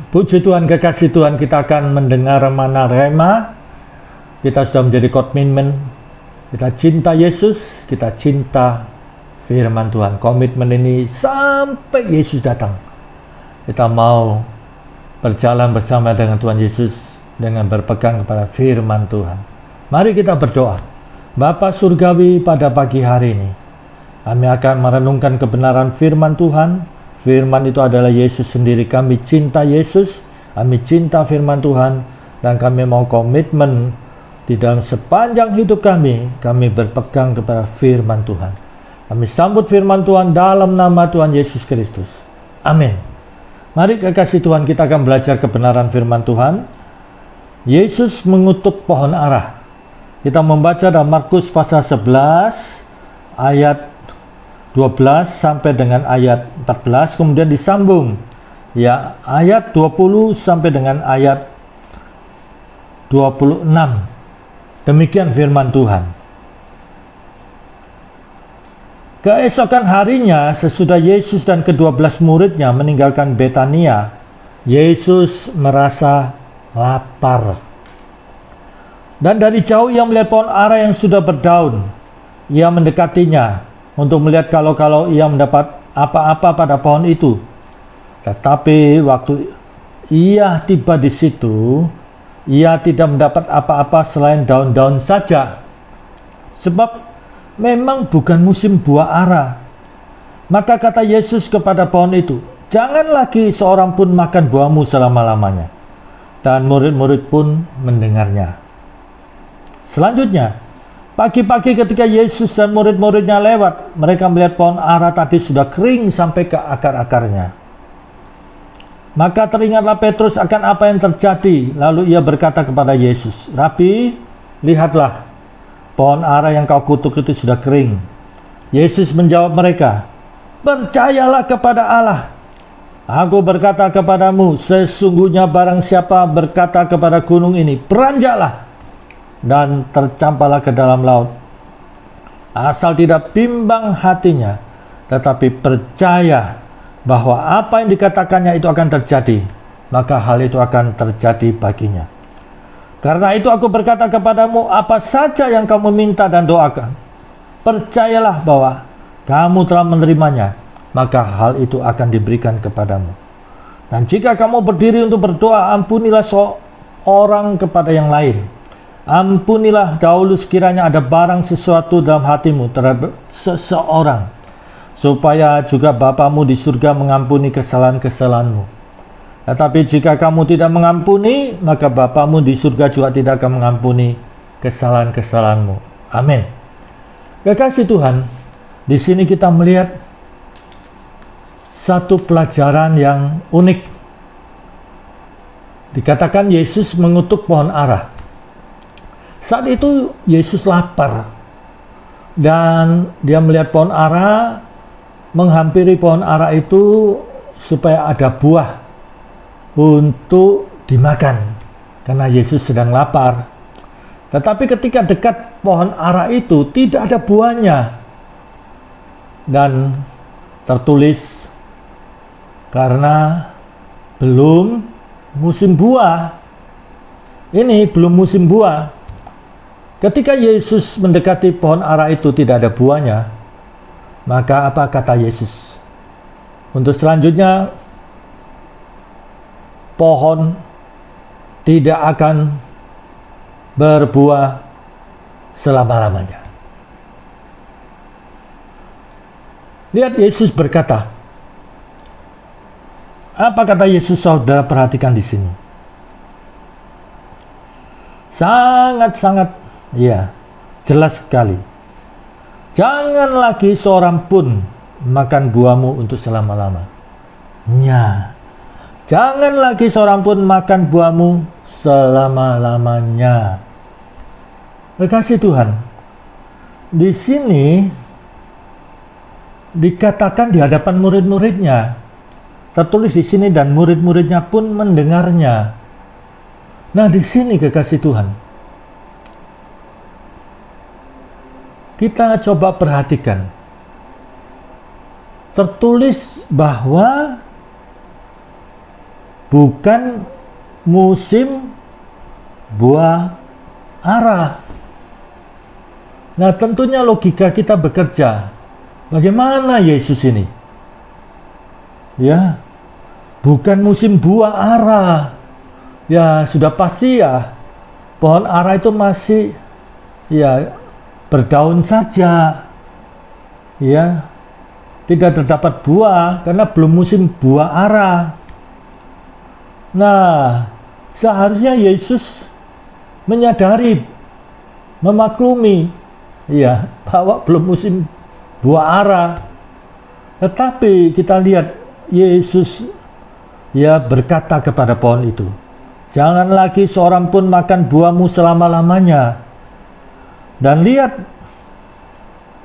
Puji Tuhan, kekasih Tuhan, kita akan mendengar mana rema. Kita sudah menjadi komitmen. Kita cinta Yesus, kita cinta firman Tuhan. Komitmen ini sampai Yesus datang. Kita mau berjalan bersama dengan Tuhan Yesus dengan berpegang kepada firman Tuhan. Mari kita berdoa. Bapa Surgawi, pada pagi hari ini kami akan merenungkan kebenaran firman Tuhan. Firman itu adalah Yesus sendiri. Kami cinta Yesus, kami cinta firman Tuhan, dan kami mau komitmen di dalam sepanjang hidup kami berpegang kepada firman Tuhan. Kami sambut firman Tuhan dalam nama Tuhan Yesus Kristus. Amin. Mari kekasih Tuhan, kita akan belajar kebenaran firman Tuhan. Yesus mengutuk pohon ara. Kita membaca dalam Markus pasal 11 ayat 12 sampai dengan ayat 14, kemudian disambung ya ayat 20 sampai dengan ayat 26. Demikian firman Tuhan. Keesokan harinya, sesudah Yesus dan ke-12 muridnya meninggalkan Betania, Yesus merasa lapar. Dan dari jauh ia melihat pohon ara yang sudah berdaun. Ia mendekatinya untuk melihat kalau ia mendapat apa-apa pada pohon itu. Tetapi waktu ia tiba di situ, ia tidak mendapat apa-apa selain daun-daun saja. Sebab memang bukan musim buah ara. Maka kata Yesus kepada pohon itu, "Jangan lagi seorang pun makan buahmu selama-lamanya." Dan murid-murid pun mendengarnya. Selanjutnya, pagi-pagi ketika Yesus dan murid-muridnya lewat, mereka melihat pohon ara tadi sudah kering sampai ke akar-akarnya. Maka teringatlah Petrus akan apa yang terjadi. Lalu ia berkata kepada Yesus, "Rabi, lihatlah, pohon ara yang kau kutuk itu sudah kering." Yesus menjawab mereka, "Percayalah kepada Allah. Aku berkata kepadamu, sesungguhnya barang siapa berkata kepada gunung ini, beranjaklah, dan tercampaklah ke dalam laut, asal tidak bimbang hatinya, tetapi percaya bahwa apa yang dikatakannya itu akan terjadi, maka hal itu akan terjadi baginya. Karena itu aku berkata kepadamu, apa saja yang kamu minta dan doakan, percayalah bahwa kamu telah menerimanya, maka hal itu akan diberikan kepadamu. Dan jika kamu berdiri untuk berdoa, ampunilah seorang kepada yang lain. Ampunilah dahulu sekiranya ada barang sesuatu dalam hatimu terhadap seseorang, supaya juga Bapamu di surga mengampuni kesalahan-kesalahanmu. Tetapi jika kamu tidak mengampuni, maka Bapamu di surga juga tidak akan mengampuni kesalahan-kesalahanmu." Amin. Kekasih Tuhan, di sini kita melihat satu pelajaran yang unik. Dikatakan Yesus mengutuk pohon ara. Saat itu Yesus lapar dan dia melihat pohon ara, menghampiri pohon ara itu supaya ada buah untuk dimakan karena Yesus sedang lapar. Tetapi ketika dekat pohon ara itu tidak ada buahnya, dan tertulis karena belum musim buah. Ini belum musim buah. Ketika Yesus mendekati pohon ara itu tidak ada buahnya, maka apa kata Yesus? Untuk selanjutnya, pohon tidak akan berbuah selama-lamanya. Lihat, Yesus berkata, apa kata Yesus? Saudara perhatikan di sini. Sangat-sangat jelas sekali. Jangan lagi seorang pun makan buahmu untuk selama-lamanya. Jangan lagi seorang pun makan buahmu selama-lamanya. Kekasih Tuhan, di sini dikatakan di hadapan murid-muridnya. Tertulis di sini, dan murid-muridnya pun mendengarnya. Nah, di sini kekasih Tuhan, kita coba perhatikan. Tertulis bahwa bukan musim buah ara. Nah, tentunya logika kita bekerja. Bagaimana Yesus ini? Ya, bukan musim buah ara. Ya, sudah pasti ya, pohon ara itu masih ya berdaun saja. Ya, tidak terdapat buah karena belum musim buah ara. Nah, seharusnya Yesus menyadari, memaklumi, ya, bahwa belum musim buah ara. Tetapi kita lihat Yesus ya berkata kepada pohon itu, "Jangan lagi seorang pun makan buahmu selama-lamanya." Dan lihat,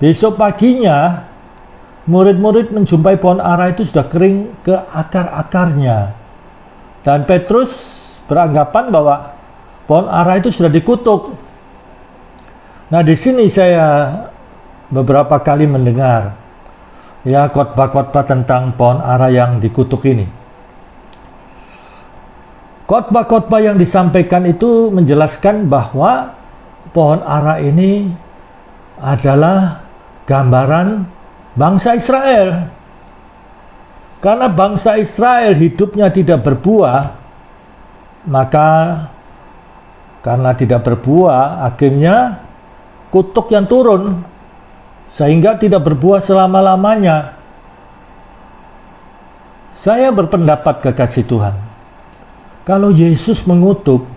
besok paginya murid-murid menjumpai pohon ara itu sudah kering ke akar-akarnya. Dan Petrus beranggapan bahwa pohon ara itu sudah dikutuk. Nah, di sini saya beberapa kali mendengar ya khotbah-khotbah tentang pohon ara yang dikutuk ini. Khotbah-khotbah yang disampaikan itu menjelaskan bahwa pohon ara ini adalah gambaran bangsa Israel. Karena bangsa Israel hidupnya tidak berbuah, maka karena tidak berbuah, akhirnya kutuk yang turun, sehingga tidak berbuah selama-lamanya. Saya berpendapat, kekasih Tuhan, kalau Yesus mengutuk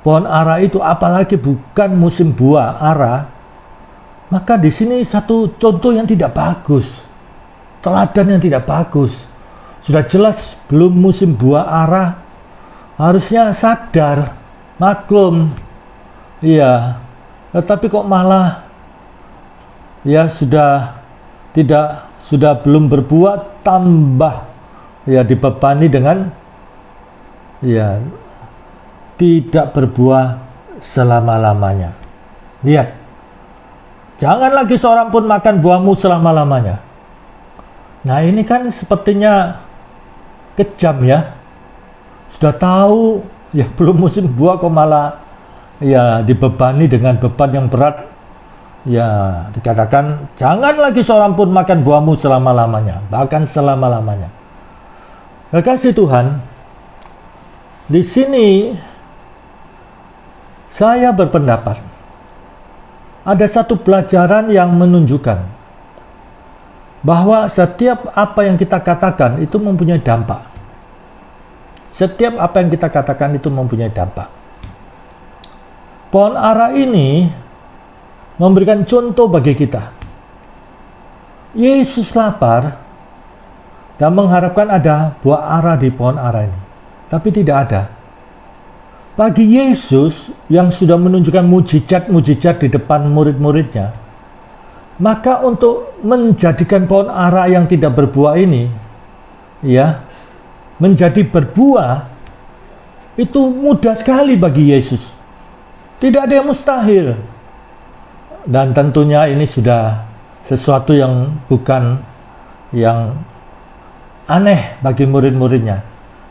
pohon ara itu, apalagi bukan musim buah ara, maka di sini satu contoh yang tidak bagus, teladan yang tidak bagus. Sudah jelas belum musim buah ara, harusnya sadar, maklum, iya. Tetapi kok malah ya sudah belum berbuah, tambah ya dibebani dengan ya tidak berbuah selama-lamanya. Lihat, jangan lagi seorang pun makan buahmu selama-lamanya. Nah, ini kan sepertinya kejam ya. Sudah tahu ya belum musim buah kok malah ya dibebani dengan beban yang berat. Ya, dikatakan jangan lagi seorang pun makan buahmu selama-lamanya, bahkan selama-lamanya. Kekasih Tuhan, di sini saya berpendapat ada satu pelajaran yang menunjukkan bahwa setiap apa yang kita katakan itu mempunyai dampak. Setiap apa yang kita katakan itu mempunyai dampak. Pohon ara ini memberikan contoh bagi kita. Yesus lapar dan mengharapkan ada buah ara di pohon ara ini, tapi tidak ada. Bagi Yesus yang sudah menunjukkan mujizat-mujizat di depan murid-muridnya, maka untuk menjadikan pohon ara yang tidak berbuah ini ya menjadi berbuah itu mudah sekali bagi Yesus. Tidak ada yang mustahil. Dan tentunya ini sudah sesuatu yang bukan yang aneh bagi murid-muridnya.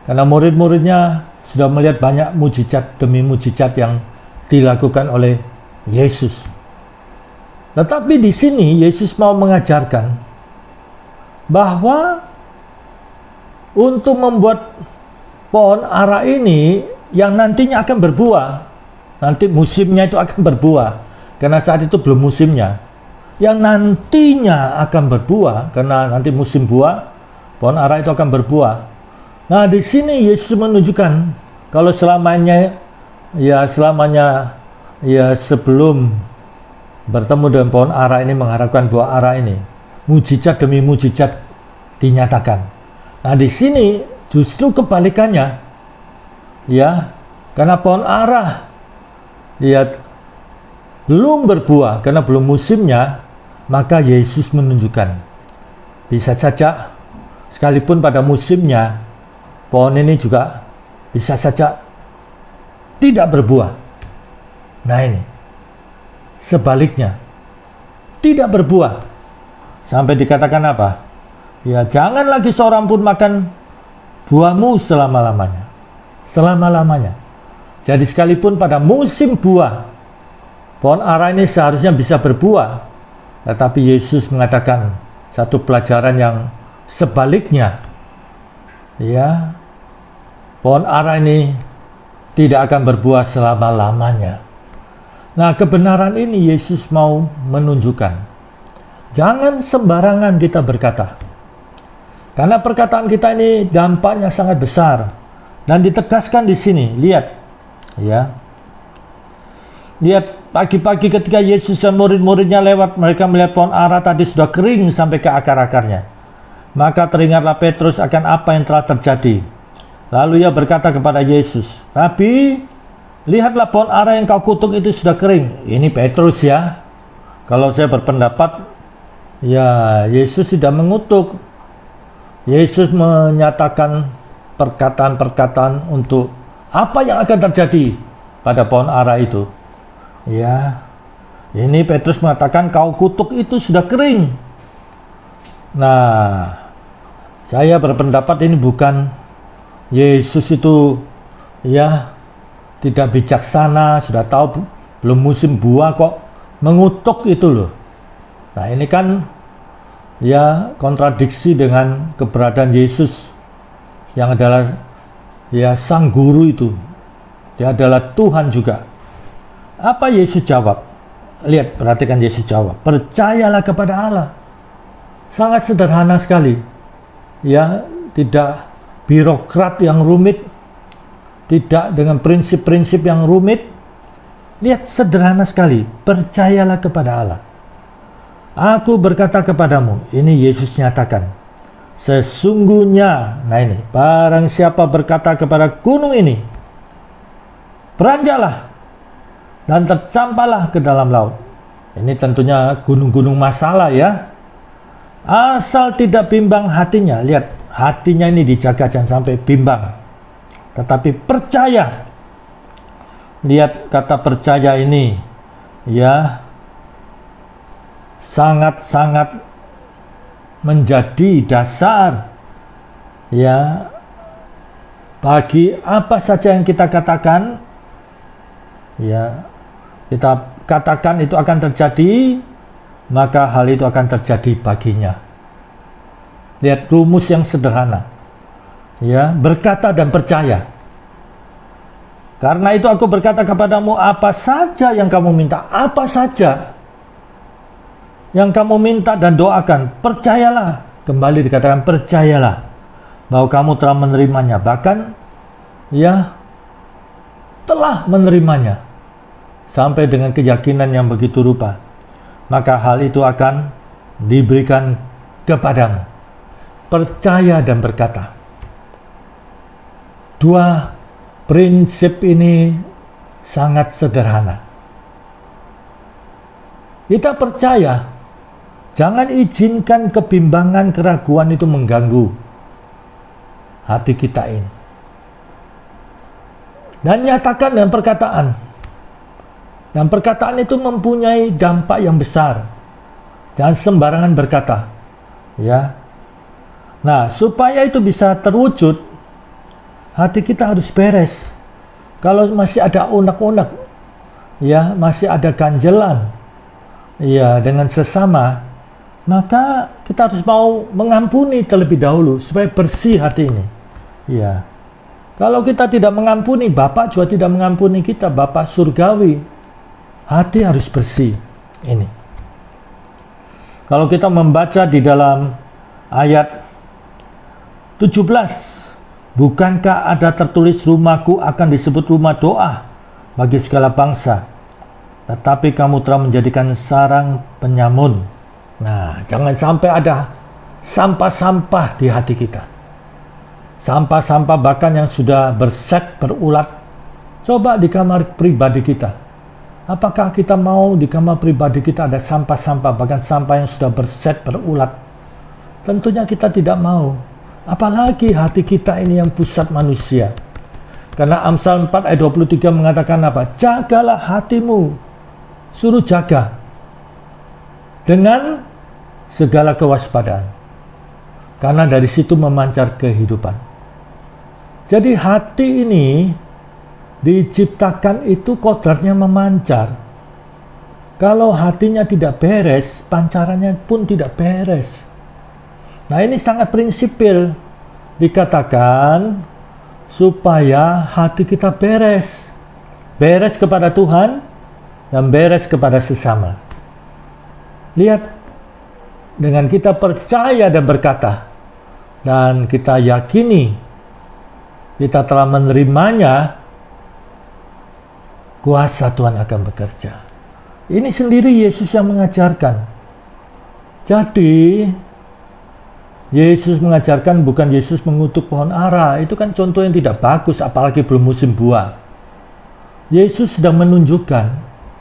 Karena murid-muridnya sudah melihat banyak mujizat demi mujizat yang dilakukan oleh Yesus. Tetapi di sini Yesus mau mengajarkan bahwa untuk membuat pohon ara ini yang nantinya akan berbuah, nanti musimnya itu akan berbuah, karena saat itu belum musimnya. Yang nantinya akan berbuah, karena nanti musim buah, pohon ara itu akan berbuah. Nah, di sini Yesus menunjukkan kalau selamanya sebelum bertemu dengan pohon ara ini, mengharapkan buah ara ini, mujizat demi mujizat dinyatakan. Nah, di sini justru kebalikannya, ya, karena pohon ara ya belum berbuah karena belum musimnya, maka Yesus menunjukkan bisa saja sekalipun pada musimnya pohon ini juga bisa saja tidak berbuah. Nah, ini sebaliknya, tidak berbuah. Sampai dikatakan apa? Ya, jangan lagi seorang pun makan buahmu selama-lamanya. Selama-lamanya. Jadi sekalipun pada musim buah, pohon ara ini seharusnya bisa berbuah, tetapi Yesus mengatakan satu pelajaran yang sebaliknya. Ya, pohon ara ini tidak akan berbuah selama-lamanya. Nah, kebenaran ini Yesus mau menunjukkan. Jangan sembarangan kita berkata. Karena perkataan kita ini dampaknya sangat besar. Dan ditegaskan di sini, lihat. Ya. Lihat, pagi-pagi ketika Yesus dan murid-muridnya lewat, mereka melihat pohon ara tadi sudah kering sampai ke akar-akarnya. Maka teringatlah Petrus akan apa yang telah terjadi. Lalu ia berkata kepada Yesus, "Rabi, lihatlah pohon ara yang kau kutuk itu sudah kering." Ini Petrus ya. Kalau saya berpendapat, ya Yesus tidak mengutuk. Yesus menyatakan perkataan-perkataan untuk apa yang akan terjadi pada pohon ara itu. Ya, ini Petrus mengatakan kau kutuk itu sudah kering. Nah, saya berpendapat ini bukan Yesus itu ya tidak bijaksana, sudah tahu belum musim buah kok mengutuk itu loh. Nah, ini kan ya kontradiksi dengan keberadaan Yesus yang adalah ya sang guru itu. Dia adalah Tuhan juga. Apa Yesus jawab? Lihat, perhatikan Yesus jawab. Percayalah kepada Allah. Sangat sederhana sekali. Ya, tidak birokrat yang rumit, tidak dengan prinsip-prinsip yang rumit. Lihat, sederhana sekali. Percayalah kepada Allah. Aku berkata kepadamu, ini Yesus nyatakan, sesungguhnya, nah ini, barang siapa berkata kepada gunung ini, beranjaklah dan tercampaklah ke dalam laut. Ini tentunya gunung-gunung masalah ya. Asal tidak bimbang hatinya. Lihat, hatinya ini dijaga jangan sampai bimbang. Tetapi percaya. Lihat kata percaya ini. Ya. Sangat-sangat menjadi dasar. Ya. Bagi apa saja yang kita katakan. Ya. Kita katakan itu akan terjadi, maka hal itu akan terjadi baginya. Lihat rumus yang sederhana. Ya, berkata dan percaya. Karena itu aku berkata kepadamu, apa saja yang kamu minta, apa saja yang kamu minta dan doakan, percayalah. Kembali dikatakan percayalah bahwa kamu telah menerimanya, bahkan ya telah menerimanya. Sampai dengan keyakinan yang begitu rupa, maka hal itu akan diberikan kepadamu. Percaya dan berkata. Dua prinsip ini sangat sederhana. Kita percaya, jangan izinkan kebimbangan, keraguan itu mengganggu hati kita ini. Dan nyatakan dengan perkataan. Dan perkataan itu mempunyai dampak yang besar. Jangan sembarangan berkata. Ya. Nah, supaya itu bisa terwujud, hati kita harus beres. Kalau masih ada unek-unek, ya, masih ada ganjelan, ya, dengan sesama, maka kita harus mau mengampuni terlebih dahulu supaya bersih hati ini. Ya. Kalau kita tidak mengampuni, Bapa juga tidak mengampuni kita, Bapa surgawi. Hati harus bersih. Ini. Kalau kita membaca di dalam ayat 17, bukankah ada tertulis rumahku akan disebut rumah doa bagi segala bangsa, tetapi kamu telah menjadikan sarang penyamun. Nah, jangan sampai ada sampah-sampah di hati kita. Sampah-sampah bahkan yang sudah bersek, berulat. Coba di kamar pribadi kita. Apakah kita mau di kamar pribadi kita ada sampah-sampah, bahkan sampah yang sudah berset, berulat? Tentunya kita tidak mau. Apalagi hati kita ini yang pusat manusia. Karena Amsal 4 ayat 23 mengatakan apa? Jagalah hatimu. Suruh jaga. Dengan segala kewaspadaan. Karena dari situ memancar kehidupan. Jadi hati ini diciptakan itu kodratnya memancar. Kalau hatinya tidak beres, pancarannya pun tidak beres. Nah, ini sangat prinsipil. Dikatakan supaya hati kita beres. Beres kepada Tuhan dan beres kepada sesama. Lihat, dengan kita percaya dan berkata, dan kita yakini kita telah menerimanya, kuasa Tuhan akan bekerja. Ini sendiri Yesus yang mengajarkan. Jadi, Yesus mengajarkan bukan Yesus mengutuk pohon ara. Itu kan contoh yang tidak bagus, apalagi belum musim buah. Yesus sedang menunjukkan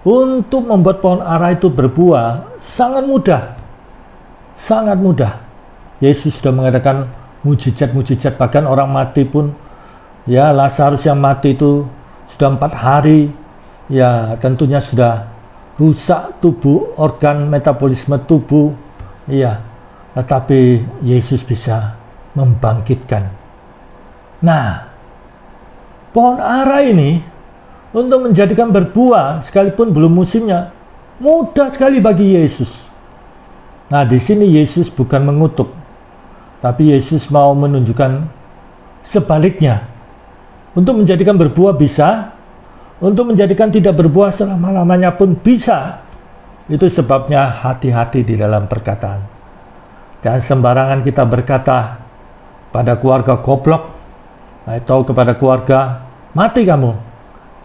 untuk membuat pohon ara itu berbuah sangat mudah. Sangat mudah. Yesus sudah mengadakan mujizat-mujizat, bahkan orang mati pun, ya, Lazarus yang mati itu sudah 4 hari, ya tentunya sudah rusak tubuh, organ metabolisme tubuh, ya, tetapi Yesus bisa membangkitkan. Nah, pohon ara ini untuk menjadikan berbuah sekalipun belum musimnya, mudah sekali bagi Yesus. Nah, di sini Yesus bukan mengutuk, tapi Yesus mau menunjukkan sebaliknya. Untuk menjadikan berbuah bisa, untuk menjadikan tidak berbuah selama-lamanya pun bisa. Itu sebabnya hati-hati di dalam perkataan. Jangan sembarangan kita berkata pada keluarga goblok, atau kepada keluarga mati kamu,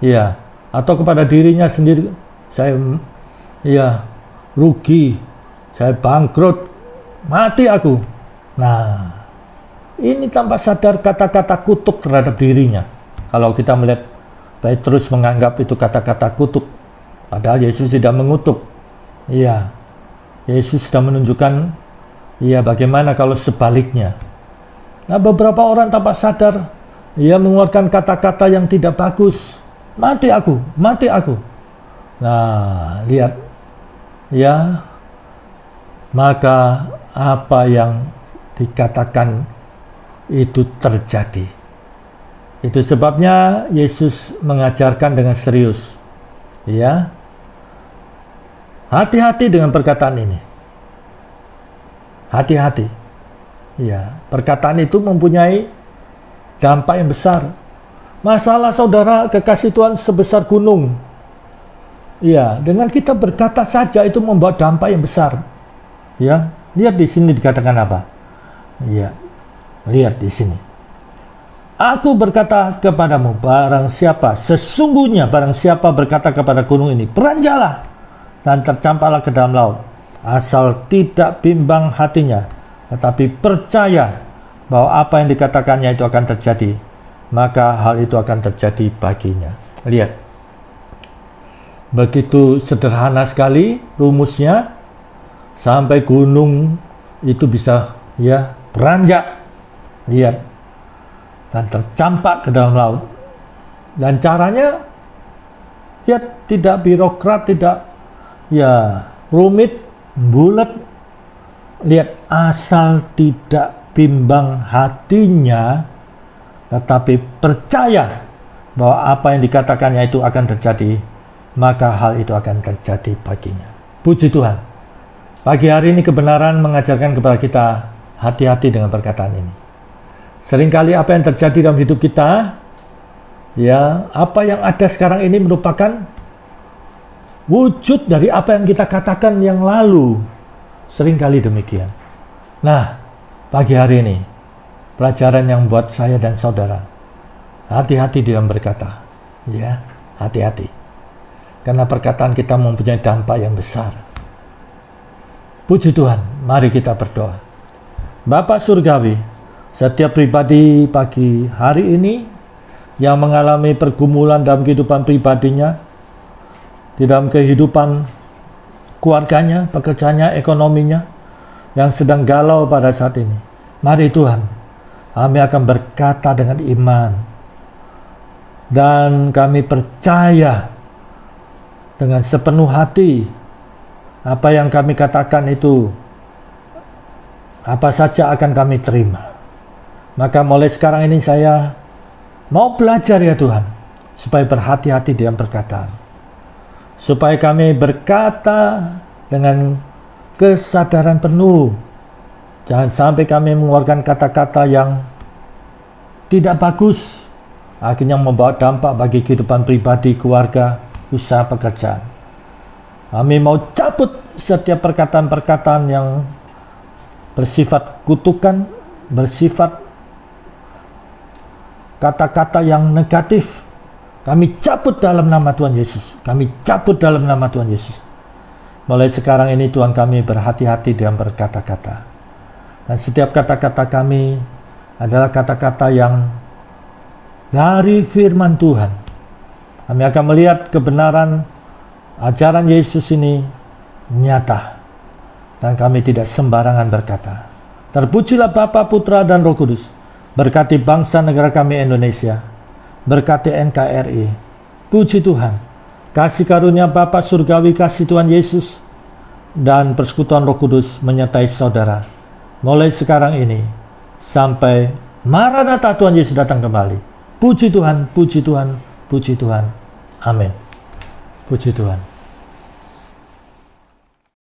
ya, atau kepada dirinya sendiri, saya, ya, rugi, saya bangkrut, mati aku. Nah, ini tanpa sadar kata-kata kutuk terhadap dirinya. Kalau kita melihat Petrus menganggap itu kata-kata kutuk, padahal Yesus tidak mengutuk. Iya, Yesus sudah menunjukkan, iya, bagaimana kalau sebaliknya. Nah, beberapa orang tanpa sadar, ia mengeluarkan kata-kata yang tidak bagus. Mati aku, mati aku. Nah, lihat, ya, maka apa yang dikatakan itu terjadi. Itu sebabnya Yesus mengajarkan dengan serius. Ya. Hati-hati dengan perkataan ini. Hati-hati. Ya, perkataan itu mempunyai dampak yang besar. Masalah saudara kekasih Tuhan sebesar gunung. Ya, dengan kita berkata saja itu membawa dampak yang besar. Ya, lihat di sini dikatakan apa? Ya. Lihat di sini. Aku berkata kepadamu, sesungguhnya barang siapa berkata kepada gunung ini, beranjaklah dan tercampaklah ke dalam laut, asal tidak bimbang hatinya, tetapi percaya bahwa apa yang dikatakannya itu akan terjadi, maka hal itu akan terjadi baginya. Lihat, begitu sederhana sekali rumusnya, sampai gunung itu bisa, ya, beranjak. Lihat, dan tercampak ke dalam laut. Dan caranya, ya, tidak birokrat, tidak, ya, rumit, bulat. Lihat, asal tidak bimbang hatinya, tetapi percaya bahwa apa yang dikatakannya itu akan terjadi, maka hal itu akan terjadi baginya. Puji Tuhan. Pagi hari ini kebenaran mengajarkan kepada kita, hati-hati dengan perkataan ini. Seringkali apa yang terjadi dalam hidup kita, ya, apa yang ada sekarang ini merupakan wujud dari apa yang kita katakan yang lalu. Seringkali demikian. Nah, pagi hari ini, pelajaran yang buat saya dan saudara, hati-hati dalam berkata. Ya, hati-hati. Karena perkataan kita mempunyai dampak yang besar. Puji Tuhan, mari kita berdoa. Bapa Surgawi, setiap pribadi pagi hari ini yang mengalami pergumulan dalam kehidupan pribadinya, di dalam kehidupan keluarganya, pekerjaannya, ekonominya, yang sedang galau pada saat ini, mari Tuhan, kami akan berkata dengan iman, dan kami percaya dengan sepenuh hati apa yang kami katakan itu, apa saja akan kami terima. Maka mulai sekarang ini saya mau belajar ya Tuhan, supaya berhati-hati dalam perkataan. Supaya kami berkata dengan kesadaran penuh. Jangan sampai kami mengeluarkan kata-kata yang tidak bagus, akhirnya membawa dampak bagi kehidupan pribadi, keluarga, usaha, pekerjaan. Kami mau cabut setiap perkataan-perkataan yang bersifat kutukan, bersifat kata-kata yang negatif. Kami cabut dalam nama Tuhan Yesus. Kami cabut dalam nama Tuhan Yesus. Mulai sekarang ini Tuhan, kami berhati-hati dalam berkata-kata. Dan setiap kata-kata kami adalah kata-kata yang dari firman Tuhan. Kami akan melihat kebenaran ajaran Yesus ini nyata. Dan kami tidak sembarangan berkata. Terpujilah Bapa, Putra, dan Roh Kudus. Berkati bangsa negara kami Indonesia. Berkati NKRI. Puji Tuhan. Kasih karunia Bapa surgawi, kasih Tuhan Yesus, dan persekutuan Roh Kudus menyertai saudara. Mulai sekarang ini sampai Maranatha Tuhan Yesus datang kembali. Puji Tuhan, puji Tuhan, puji Tuhan. Amin. Puji Tuhan.